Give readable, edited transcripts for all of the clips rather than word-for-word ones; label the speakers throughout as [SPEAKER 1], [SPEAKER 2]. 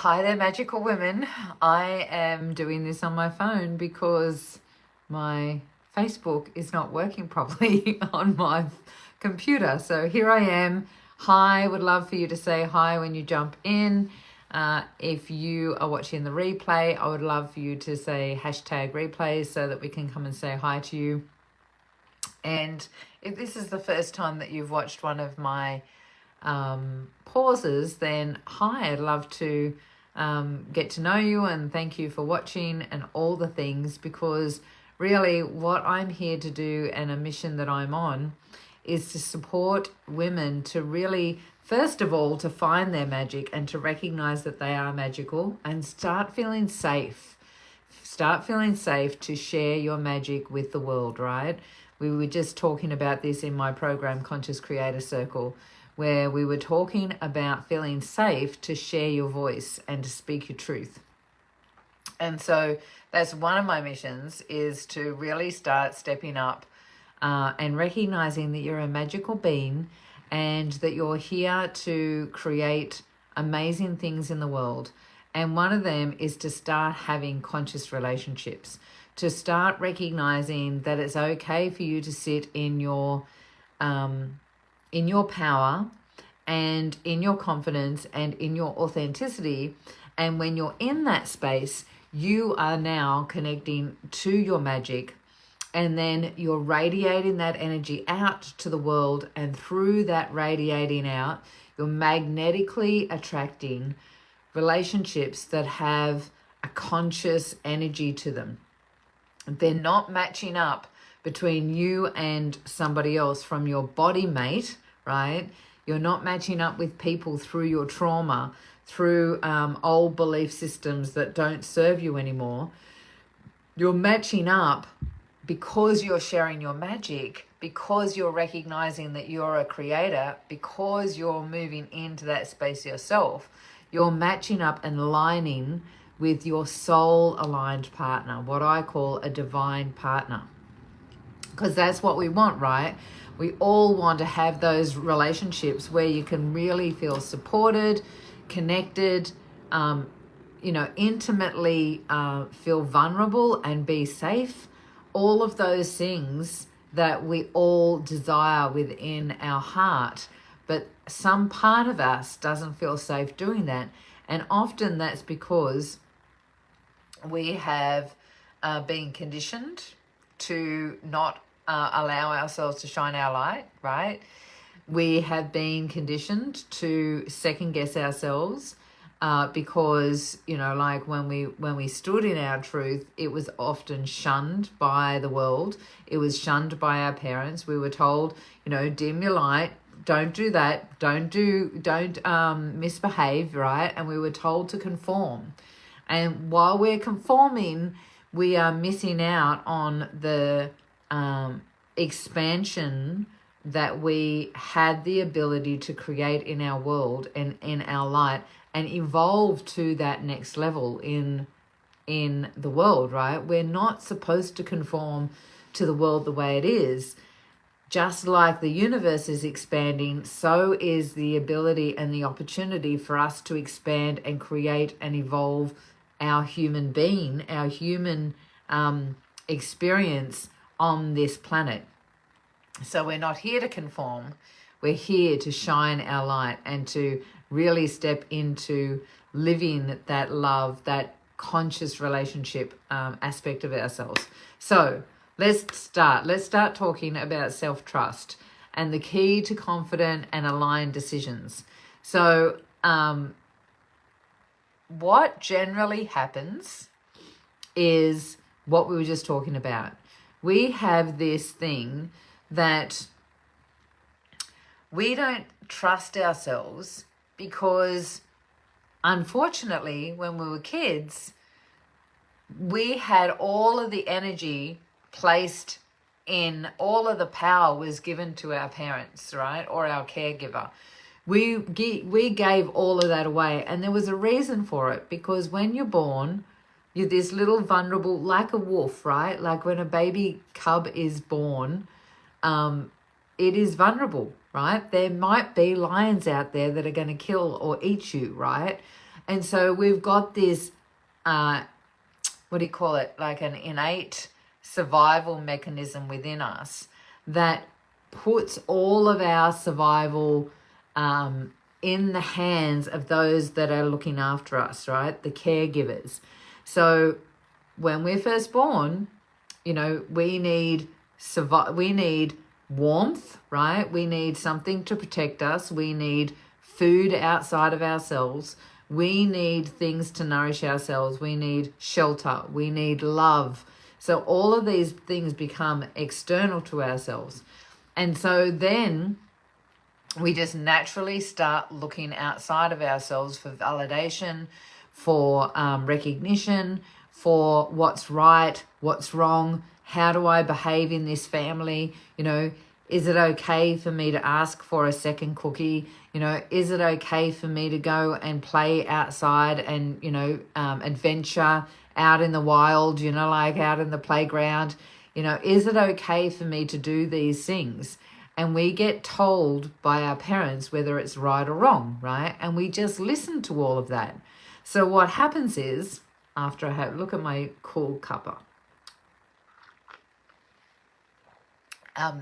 [SPEAKER 1] Hi there, magical women. I am doing this on my phone because my Facebook is not working properly on my computer. So here I am. Hi, would love for you to say hi when you jump in. If you are watching the replay, I would love for you to say hashtag replays so that we can come and say hi to you. And if this is the first time that you've watched one of my pauses, then hi, I'd love to get to know you and thank you for watching and all the things, because really what I'm here to do and a mission that I'm on is to support women to really, first of all, to find their magic and to recognize that they are magical and start feeling safe. Start feeling safe to share your magic with the world, right? We were just talking about this in my program, Conscious Creator Circle, where we were talking about feeling safe to share your voice and to speak your truth. And so that's one of my missions, is to really start stepping up and recognizing that you're a magical being and that you're here to create amazing things in the world. And one of them is to start having conscious relationships, to start recognizing that it's okay for you to sit in your power and in your confidence and in your authenticity. And when you're in that space, you are now connecting to your magic, and then you're radiating that energy out to the world, and through that radiating out, you're magnetically attracting relationships that have a conscious energy to them. They're not matching up between you and somebody else from your body mate, right? You're not matching up with people through your trauma, through old belief systems that don't serve you anymore. You're matching up because you're sharing your magic, because you're recognizing that you're a creator, because you're moving into that space yourself. You're matching up and aligning with your soul aligned partner, what I call a divine partner. Because that's what we want, right? We all want to have those relationships where you can really feel supported, connected, intimately feel vulnerable and be safe. All of those things that we all desire within our heart. But some part of us doesn't feel safe doing that. And often that's because we have been conditioned to not allow ourselves to shine our light, right? We have been conditioned to second guess ourselves because, like when we stood in our truth, it was often shunned by the world. It was shunned by our parents. We were told, dim your light, don't do that, don't misbehave, right? And we were told to conform. And while we're conforming, we are missing out on the expansion that we had the ability to create in our world and in our light, and evolve to that next level in the world, right? We're not supposed to conform to the world the way it is. Just like the universe is expanding, so is the ability and the opportunity for us to expand and create and evolve our human being, our human experience on this planet. So we're not here to conform. We're here to shine our light and to really step into living that love, that conscious relationship aspect of ourselves. So let's start talking about self-trust and the key to confident and aligned decisions. So what generally happens is what we were just talking about. We have this thing that we don't trust ourselves because, unfortunately, when we were kids, we had all of the energy placed in, all of the power was given to our parents, right? Or our caregiver. We gave all of that away, and there was a reason for it, because when you're born, you're this little vulnerable, like a wolf, right? Like when a baby cub is born, it is vulnerable, right? There might be lions out there that are going to kill or eat you, right? And so we've got this, what do you call it? Like an innate survival mechanism within us that puts all of our survival in the hands of those that are looking after us, right? The caregivers. So when we're first born, you know, we need warmth, right? We need something to protect us. We need food outside of ourselves. We need things to nourish ourselves. We need shelter. We need love. So all of these things become external to ourselves. And so then we just naturally start looking outside of ourselves for validation, for recognition, for what's right, what's wrong, how do I behave in this family, you know, is it okay for me to ask for a second cookie, you know, is it okay for me to go and play outside and, you know, adventure out in the wild, you know, like out in the playground, you know, is it okay for me to do these things? And we get told by our parents whether it's right or wrong, right? And we just listen to all of that. So what happens is, after I have, look at my cool cuppa.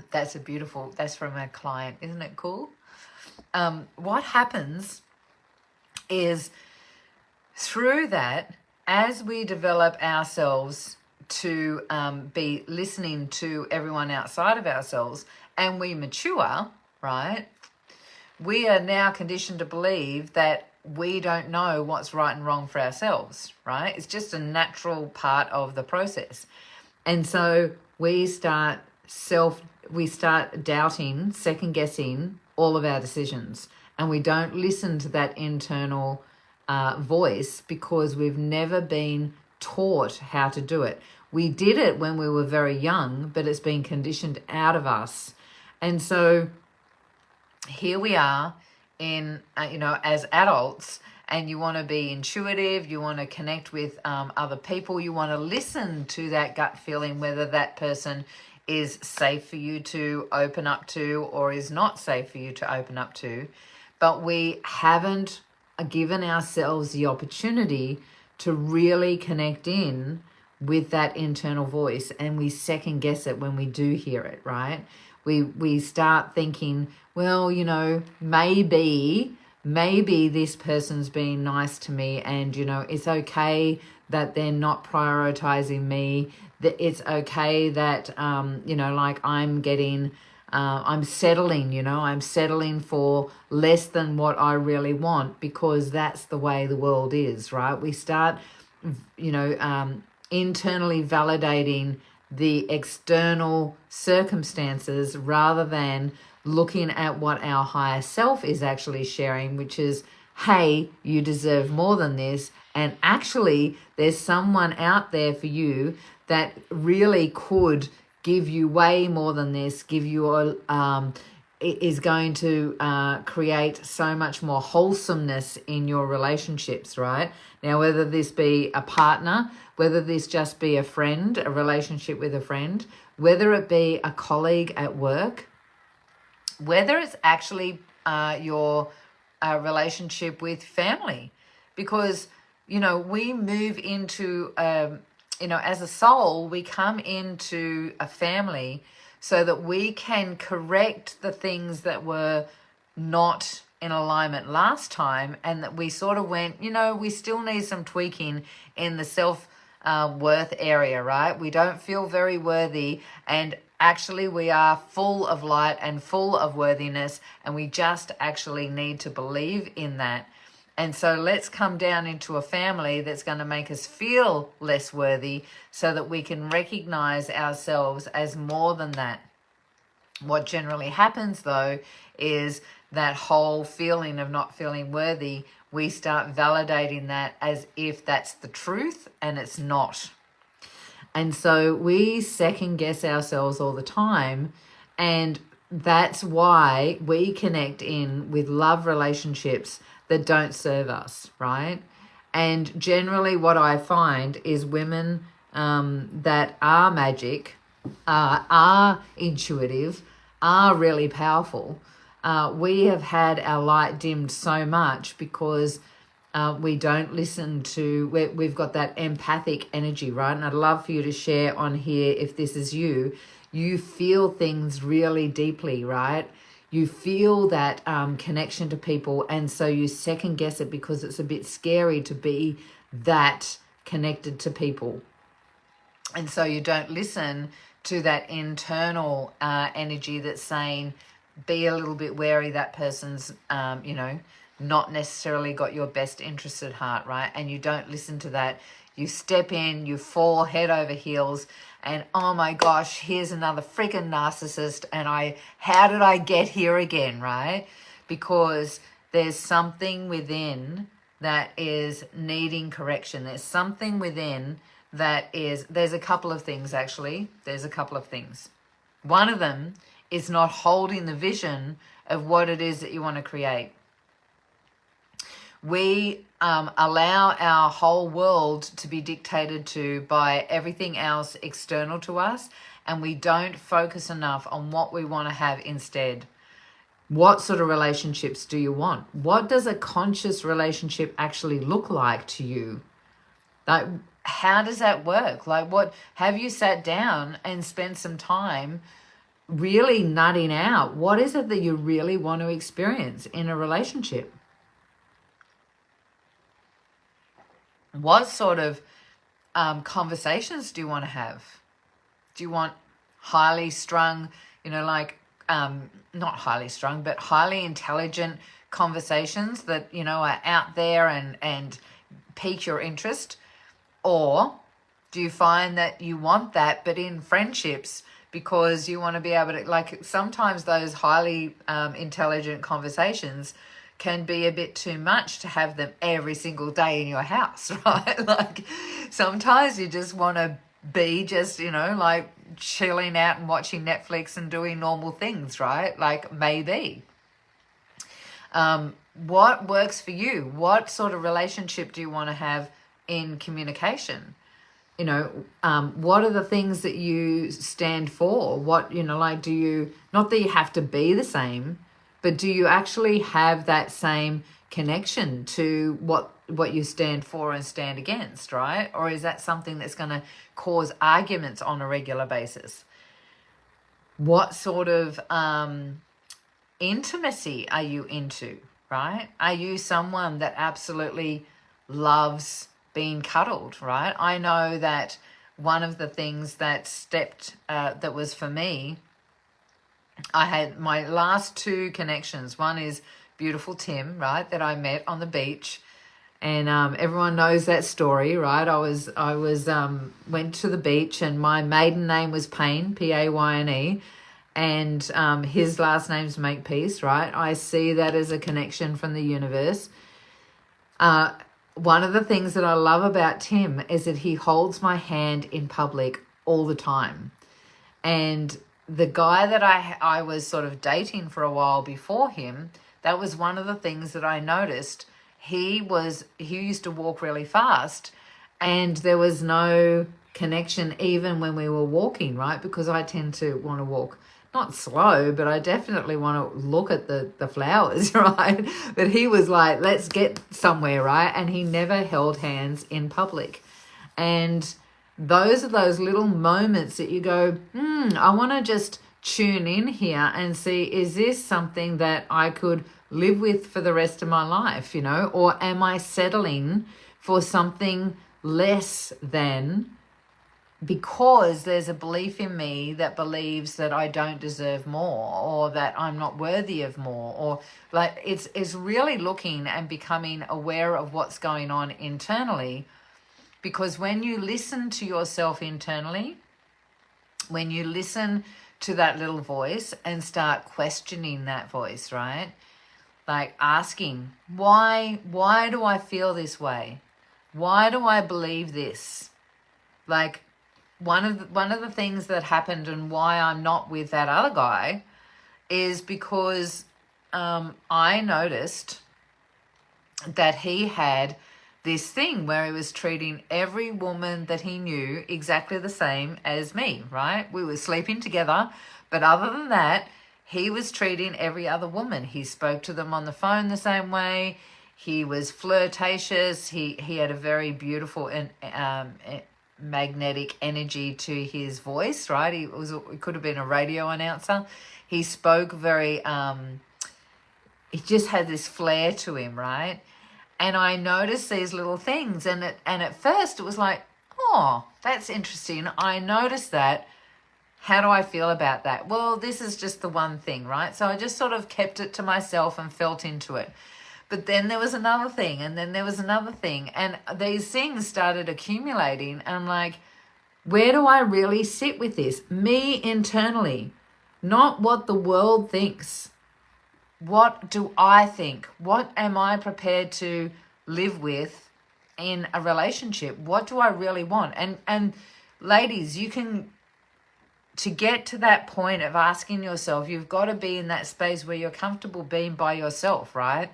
[SPEAKER 1] That's from a client. Isn't it cool? What happens is through that, as we develop ourselves to be listening to everyone outside of ourselves and we mature, right, we are now conditioned to believe that we don't know what's right and wrong for ourselves, right? It's just a natural part of the process. And so we start doubting, second guessing all of our decisions. And we don't listen to that internal voice because we've never been taught how to do it. We did it when we were very young, but it's been conditioned out of us. And so here we are in, you know, as adults, and you want to be intuitive, you want to connect with other people, you want to listen to that gut feeling, whether that person is safe for you to open up to or is not safe for you to open up to. But we haven't given ourselves the opportunity to really connect in with that internal voice, and we second guess it when we do hear it, right? We start thinking, well, you know, maybe this person's being nice to me, and, you know, it's okay that they're not prioritizing me, that it's okay that, you know, like I'm settling, you know, I'm settling for less than what I really want because that's the way the world is, right? We start, you know, internally validating the external circumstances rather than looking at what our higher self is actually sharing, which is, hey, you deserve more than this. And actually, there's someone out there for you that really could give you way more than this, give you is going to create so much more wholesomeness in your relationships, right? Now, whether this be a partner, whether this just be a friend, a relationship with a friend, whether it be a colleague at work, whether it's actually your relationship with family, because, you know, we move into, you know, as a soul, we come into a family so that we can correct the things that were not in alignment last time, and that we sort of went, you know, we still need some tweaking in the self-worth area, right? We don't feel very worthy, and actually we are full of light and full of worthiness, and we just actually need to believe in that. And so let's come down into a family that's going to make us feel less worthy so that we can recognize ourselves as more than that. What generally happens, though, is that whole feeling of not feeling worthy, we start validating that as if that's the truth, and it's not. And so we second guess ourselves all the time, and that's why we connect in with love relationships that don't serve us, right? And generally what I find is women that are magic, are intuitive, are really powerful. We have had our light dimmed so much because We don't listen to, we've got that empathic energy, right? And I'd love for you to share on here if this is you. You feel things really deeply, right? You feel that connection to people, and so you second guess it because it's a bit scary to be that connected to people. And so you don't listen to that internal energy that's saying, be a little bit wary, that person's, not necessarily got your best interest at heart, right? And you don't listen to that. You step in, you fall head over heels, and oh my gosh, here's another freaking narcissist, and how did I get here again, right? Because there's something within that is needing correction. There's something within there's a couple of things actually. There's a couple of things. One of them is not holding the vision of what it is that you want to create. We allow our whole world to be dictated to by everything else external to us, and we don't focus enough on what we want to have instead. What sort of relationships do you want? What does a conscious relationship actually look like to you? Like, how does that work? Like, what have you sat down and spent some time really nutting out? What is it that you really want to experience in a relationship? What sort of conversations do you want to have? Do you want highly strung, not highly strung, but highly intelligent conversations that, are out there and pique your interest? Or do you find that you want that, but in friendships, because you want to be able to, like, sometimes those highly intelligent conversations can be a bit too much to have them every single day in your house, right? Like, sometimes you just want to be just, like chilling out and watching Netflix and doing normal things, right? Like, maybe. What works for you? What sort of relationship do you want to have in communication? What are the things that you stand for? What, do you, not that you have to be the same, but do you actually have that same connection to what you stand for and stand against, right? Or is that something that's going to cause arguments on a regular basis? What sort of intimacy are you into, right? Are you someone that absolutely loves being cuddled, right? I know that one of the things that was for me, I had my last two connections. One is beautiful Tim, right, that I met on the beach, and everyone knows that story, right? I was went to the beach, and my maiden name was Payne, Payne, and his last name's Makepeace, right? I see that as a connection from the universe. One of the things that I love about Tim is that he holds my hand in public all the time. And the guy that I was sort of dating for a while before him, that was one of the things that I noticed. He used to walk really fast, and there was no connection even when we were walking, right? Because I tend to want to walk not slow, but I definitely want to look at the flowers, right? But he was like, let's get somewhere, right? And he never held hands in public. And those are those little moments that you go, I want to just tune in here and see, is this something that I could live with for the rest of my life, or am I settling for something less than, because there's a belief in me that believes that I don't deserve more, or that I'm not worthy of more, or like it's really looking and becoming aware of what's going on internally. Because when you listen to yourself internally, when you listen to that little voice and start questioning that voice, right? Like asking, why do I feel this way? Why do I believe this? Like, one of the things that happened and why I'm not with that other guy is because I noticed that he had this thing where he was treating every woman that he knew exactly the same as me, right? We were sleeping together, but other than that, he was treating every other woman. He spoke to them on the phone the same way. He was flirtatious. He had a very beautiful and magnetic energy to his voice, right? He could have been a radio announcer. He spoke very he just had this flair to him, right? And I noticed these little things, and at first it was like, oh, that's interesting. I noticed that. How do I feel about that? Well, this is just the one thing, right? So I just sort of kept it to myself and felt into it. But then there was another thing, and then there was another thing, and these things started accumulating. And I'm like, where do I really sit with this? Me internally, not what the world thinks. What do I think? What am I prepared to live with in a relationship? What do I really want? And ladies, you can, to get to that point of asking yourself, you've got to be in that space where you're comfortable being by yourself, right?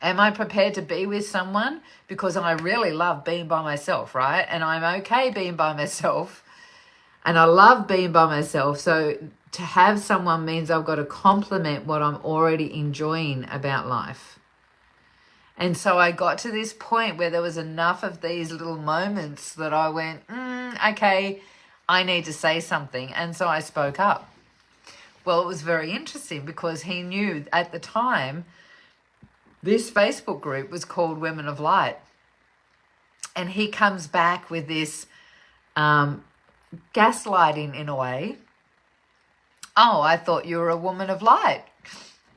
[SPEAKER 1] Am I prepared to be with someone? Because I really love being by myself, right? And I'm okay being by myself. And I love being by myself. So to have someone means I've got to complement what I'm already enjoying about life. And so I got to this point where there was enough of these little moments that I went, okay, I need to say something. And so I spoke up. Well, it was very interesting because he knew at the time this Facebook group was called Women of Light. And he comes back with this gaslighting in a way. Oh, I thought you were a woman of light.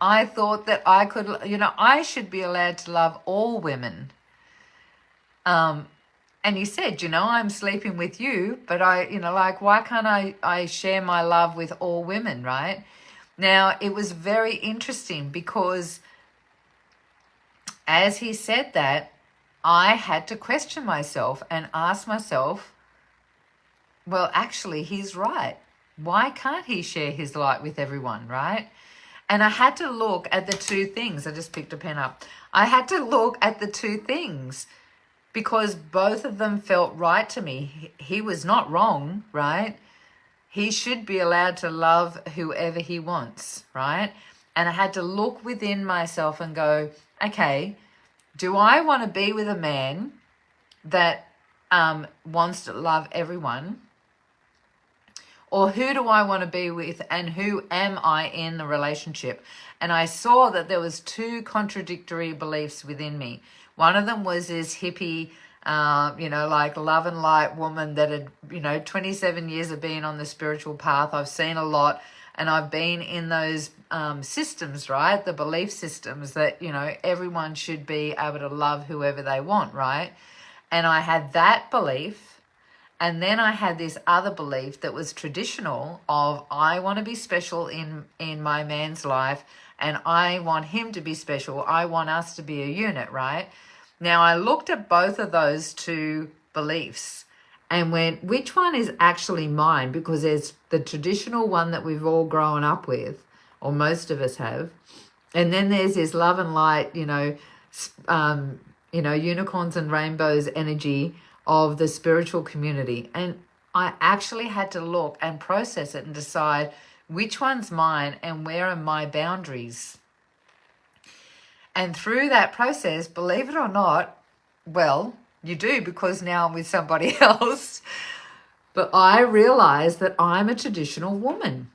[SPEAKER 1] I thought that I could, I should be allowed to love all women. And he said, I'm sleeping with you, but why can't I share my love with all women, right? Now, it was very interesting because as he said that, I had to question myself and ask myself, well, actually, he's right. Why can't he share his light with everyone, right? And I had to look at the two things. I just picked a pen up. I had to look at the two things because both of them felt right to me. He was not wrong, right? He should be allowed to love whoever he wants, right? And I had to look within myself and go, okay, do I want to be with a man that wants to love everyone? Or who do I want to be with, and who am I in the relationship? And I saw that there was two contradictory beliefs within me. One of them was this hippie, love and light woman that had, 27 years of being on the spiritual path. I've seen a lot, and I've been in those systems, right? The belief systems that, everyone should be able to love whoever they want, right? And I had that belief. And then I had this other belief that was traditional of I want to be special in my man's life, and I want him to be special. I want us to be a unit, right? Now, I looked at both of those two beliefs and went, which one is actually mine? Because there's the traditional one that we've all grown up with, or most of us have. And then there's this love and light, unicorns and rainbows energy of the spiritual community. And I actually had to look and process it and decide which one's mine and where are my boundaries. And through that process, believe it or not, well, you do, because now I'm with somebody else, but I realized that I'm a traditional woman.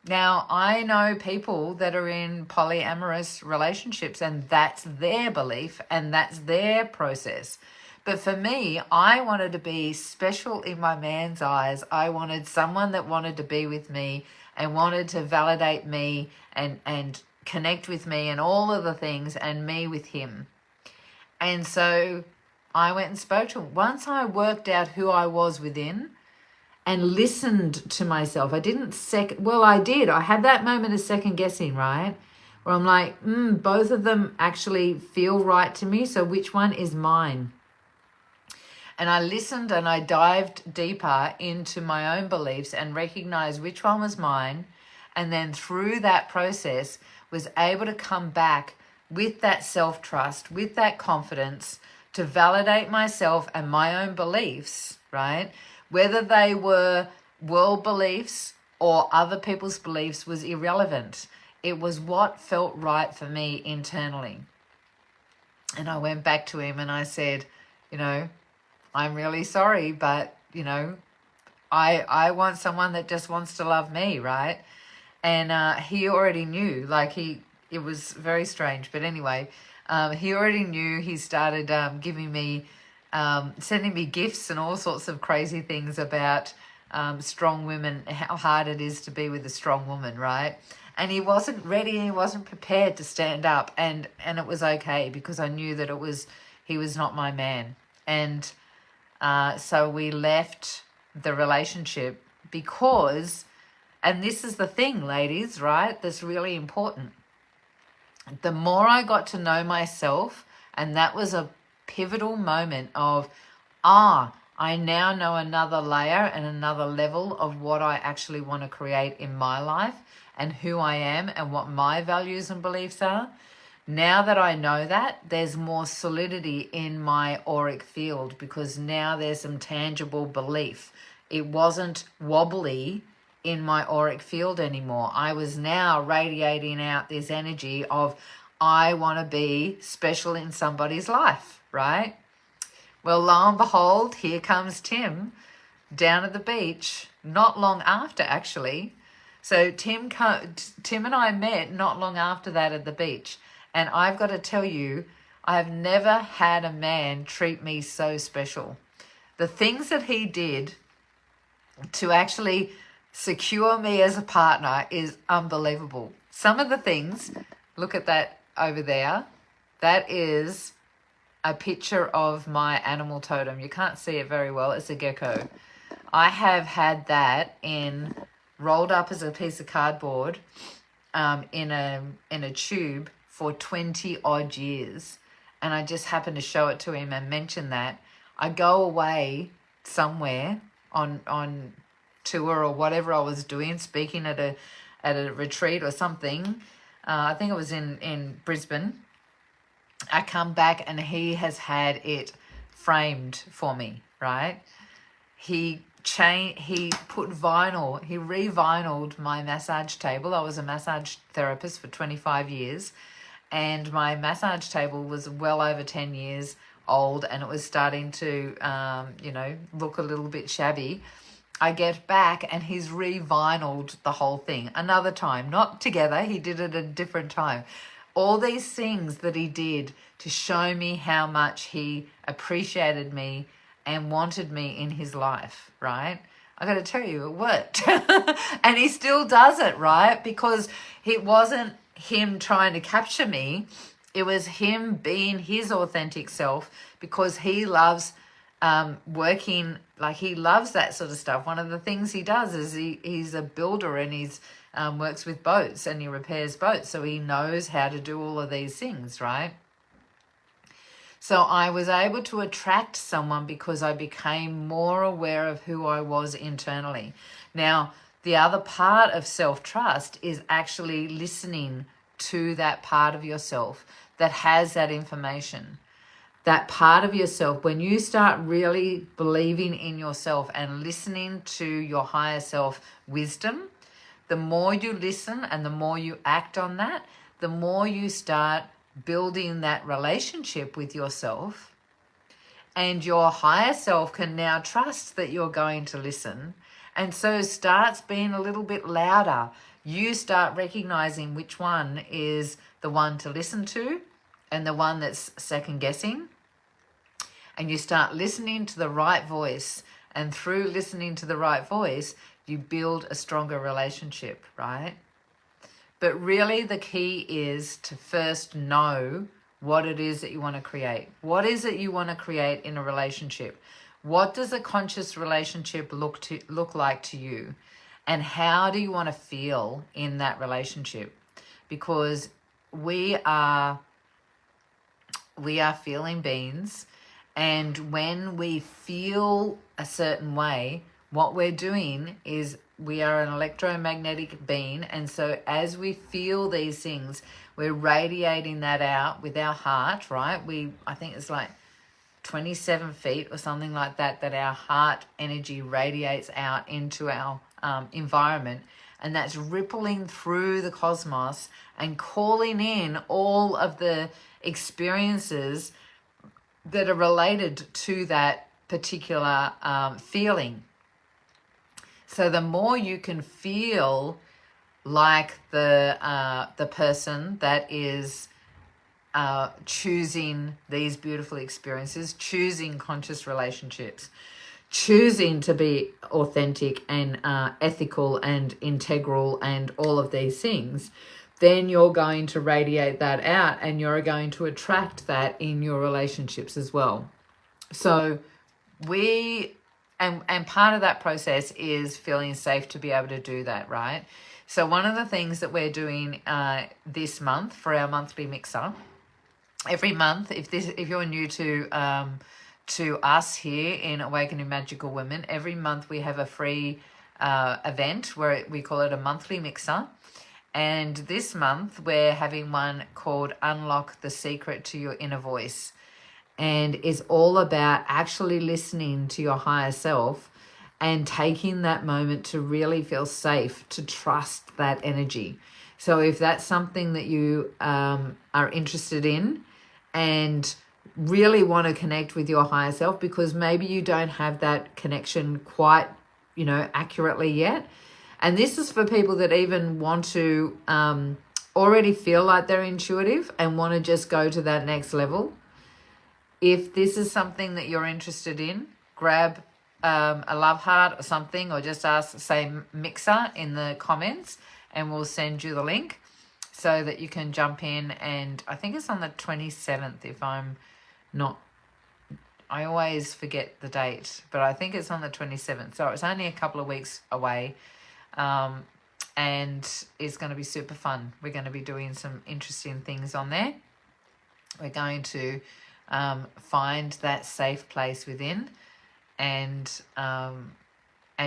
[SPEAKER 1] Now, I know people that are in polyamorous relationships, and that's their belief and that's their process. But for me, I wanted to be special in my man's eyes. I wanted someone that wanted to be with me and wanted to validate me and connect with me and all of the things, and me with him. And so I went and spoke to him. Once I worked out who I was within and listened to myself, I didn't I did. I had that moment of second guessing, right? Where I'm like, both of them actually feel right to me. So which one is mine? And I listened and I dived deeper into my own beliefs and recognized which one was mine. And then through that process was able to come back with that self-trust, with that confidence to validate myself and my own beliefs, right? Whether they were world beliefs or other people's beliefs was irrelevant. It was what felt right for me internally. And I went back to him and I said, I'm really sorry, but, I want someone that just wants to love me, right? And he already knew, it was very strange. But anyway, he already knew. He started giving me, sending me gifts and all sorts of crazy things about strong women, how hard it is to be with a strong woman, right? And he wasn't ready, he wasn't prepared to stand up, and it was okay, because I knew that he was not my man. And so we left the relationship because, and this is the thing, ladies, right, that's really important. The more I got to know myself, and that was a pivotal moment of, I now know another layer and another level of what I actually want to create in my life and who I am and what my values and beliefs are. Now that I know that, there's more solidity in my auric field, because now there's some tangible belief. It wasn't wobbly in my auric field anymore. I was now radiating out this energy of, I want to be special in somebody's life, right? Well, lo and behold, here comes Tim down at the beach, not long after, actually. So Tim and I met not long after that at the beach. And I've got to tell you, I've never had a man treat me so special. The things that he did to actually secure me as a partner is unbelievable. Some of the things, look at that over there, that is a picture of my animal totem. You can't see it very well, it's a gecko. I have had that rolled up as a piece of cardboard in a tube for 20 odd years, and I just happened to show it to him and mention that. I go away somewhere on tour or whatever I was doing, speaking at a retreat or something. I think it was in Brisbane. I come back and he has had it framed for me, right? He put vinyl, he re-vinyled my massage table. I was a massage therapist for 25 years, and my massage table was well over 10 years old, and it was starting to, look a little bit shabby. I get back and he's re-vinyled the whole thing another time, not together. He did it at a different time. All these things that he did to show me how much he appreciated me and wanted me in his life, right? I got to tell you, it worked. And he still does it, right? Because it wasn't him trying to capture me. It was him being his authentic self, because he loves working, he loves that sort of stuff. One of the things he does is he's a builder, and he's works with boats, and he repairs boats. So he knows how to do all of these things, right? So I was able to attract someone because I became more aware of who I was internally. Now, the other part of self-trust is actually listening to that part of yourself that has that information. That part of yourself, when you start really believing in yourself and listening to your higher self wisdom, the more you listen and the more you act on that, the more you start building that relationship with yourself, and your higher self can now trust that you're going to listen, and so starts being a little bit louder. You start recognizing which one is the one to listen to and the one that's second guessing, and you start listening to the right voice, and through listening to the right voice you build a stronger relationship, right? But really the key is to first know what it is that you want to create. What is it you want to create in a relationship? What does a conscious relationship look like to you? And how do you want to feel in that relationship? Because we are feeling beings, and when we feel a certain way, what we're doing is we are an electromagnetic being, and so as we feel these things, we're radiating that out with our heart, right? I think it's like 27 feet or something like that our heart energy radiates out into our environment, and that's rippling through the cosmos and calling in all of the experiences that are related to that particular feeling. So the more you can feel like the person that is choosing these beautiful experiences, choosing conscious relationships, choosing to be authentic and ethical and integral and all of these things, then you're going to radiate that out and you're going to attract that in your relationships as well. So and part of that process is feeling safe to be able to do that, right? So one of the things that we're doing this month for our monthly mixer, every month, if you're new to us here in Awakening Magical Women, every month we have a free event where we call it a monthly mixer. And this month we're having one called Unlock the Secret to Your Inner Voice. And is all about actually listening to your higher self and taking that moment to really feel safe, to trust that energy. So if that's something that you are interested in and really want to connect with your higher self, because maybe you don't have that connection quite, accurately yet. And this is for people that even want to already feel like they're intuitive and want to just go to that next level. If this is something that you're interested in, grab a love heart or something, or just say mixer in the comments and we'll send you the link so that you can jump in. And I think it's on the 27th if I'm not, I always forget the date, but I think it's on the 27th. So it's only a couple of weeks away, and it's going to be super fun. We're going to be doing some interesting things on there. We're going to find that safe place within and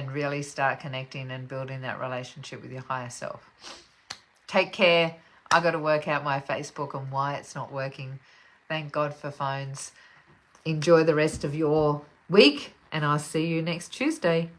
[SPEAKER 1] really start connecting and building that relationship with your higher self. Take care. I got to work out my Facebook and why it's not working. Thank God for phones. Enjoy the rest of your week, and I'll see you next Tuesday.